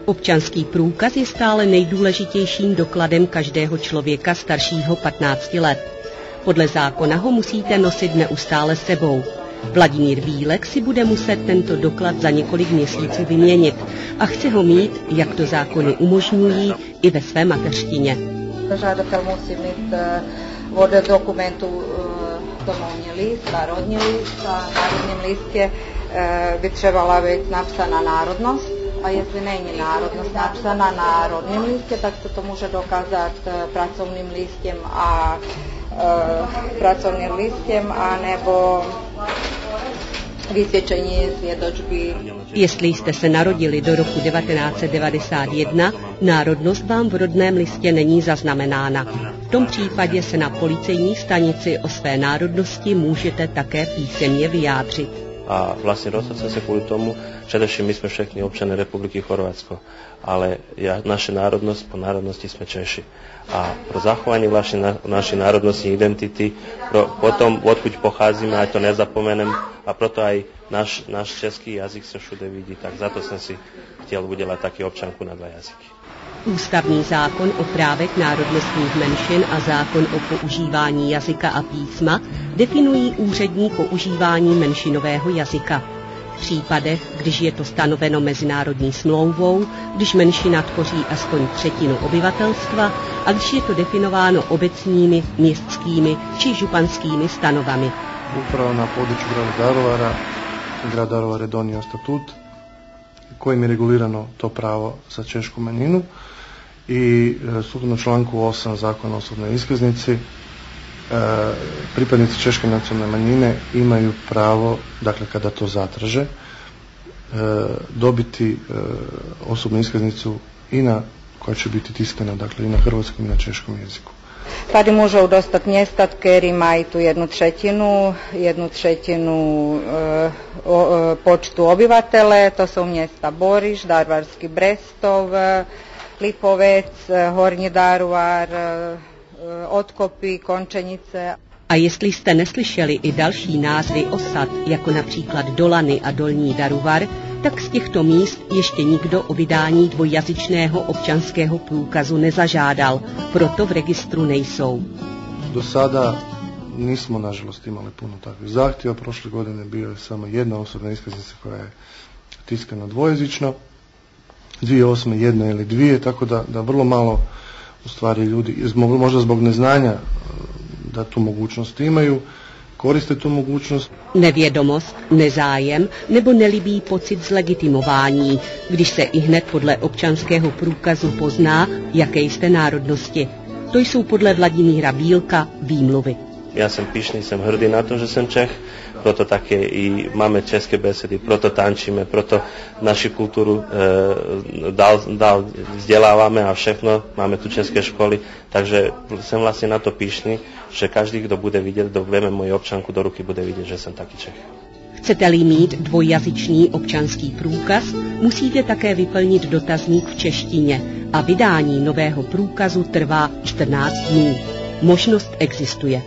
Občanský průkaz je stále nejdůležitějším dokladem každého člověka staršího 15 let. Podle zákona ho musíte nosit neustále sebou. Vladimír Bílek si bude muset tento doklad za několik měsíců vyměnit a chce ho mít, jak to zákony umožňují, i ve své mateřštině. Žadatel musí mít od dokumentu domovní list a rodní list. A na rodním listě by trebala být napsána národnost. A jestli není národnost napsána na rodním listě, tak se to může dokázat pracovním listem anebo vysvědčení svjedočby. Jestli jste se narodili do roku 1991, národnost vám v rodném listě není zaznamenána. V tom případě se na policejní stanici o své národnosti můžete také písemně vyjádřit. A vlastne rozhodol som sa kvôli tomu, především my sme všetky občania Republiky Chorvátsko, ale naša národnosť, po národnosti sme Češi. A pro zachovanie vlastne našej národnosti identity, potom odkud pocházíme, aj to nezapomenem, a proto aj náš český jazyk sa všude vidí, tak za to som si chtěl udělat taky občanku na 2 jazyky. Ústavní zákon o právech národnostních menšin a zákon o používání jazyka a písma definují úřední používání menšinového jazyka. V případech, když je to stanoveno mezinárodní smlouvou, když menšina tvoří aspoň 1/3 obyvatelstva a když je to definováno obecními, městskými či županskými stanovami. Upravo na području grad Daruvar je donio statut kojim je regulirano to pravo za češku manjinu i sukladno članku 8 Zakona o osobnoj iskaznici pripadnici češke nacionalne manjine imaju pravo, dakle kada to zatraže, dobiti osobnu iskaznicu koja će biti tiskana, dakle i na hrvatskom i na češkom jeziku. Tady može udostat mjestat, ker ima i tu 1/3 počtu obyvatele, to su mjesta Boriš, Darvarski Brestov, Lipovec, Hornji Daruvar, Otkopi, Končenice. A jestli jste neslyšeli i další názvy osad, jako například Dolany a Dolní Daruvar, tak z těchto míst ještě nikdo o vydání dvojjazyčného občanského průkazu nezažádal, proto v registru nejsou. Do sada nismo nažalost imali puno takvih zahtjeva, prošle godine bio je samo jedna osobna iskaznica koja je tiskana dvojezično, 2008. jedna ili dvije, tako da vrlo malo u stvari ljudi, možda zbog neznanja da tu mogućnost imaju, koriste tu mogućnost. Nevědomost, nezájem nebo nelibý pocit zlegitimování, když se i hned podle občanského průkazu pozná, jaké jste národnosti. To jsou podle Vladimíra Bílka výmluvy. Ja som pyšný, som hrdý na to, že som Čech, proto také i máme české besedy, proto tančíme, proto naši kultúru dál vzdelávame a všechno, máme tu české školy, takže som vlastne na to pyšný, že každý, kto bude vidieť, kto veme moju občanku do ruky, bude vidieť, že som taký Čech. Chcete-li mít dvojjazyčný občanský průkaz, musíte také vyplnit dotazník v češtině a vydání nového průkazu trvá 14 dní. Možnost existuje.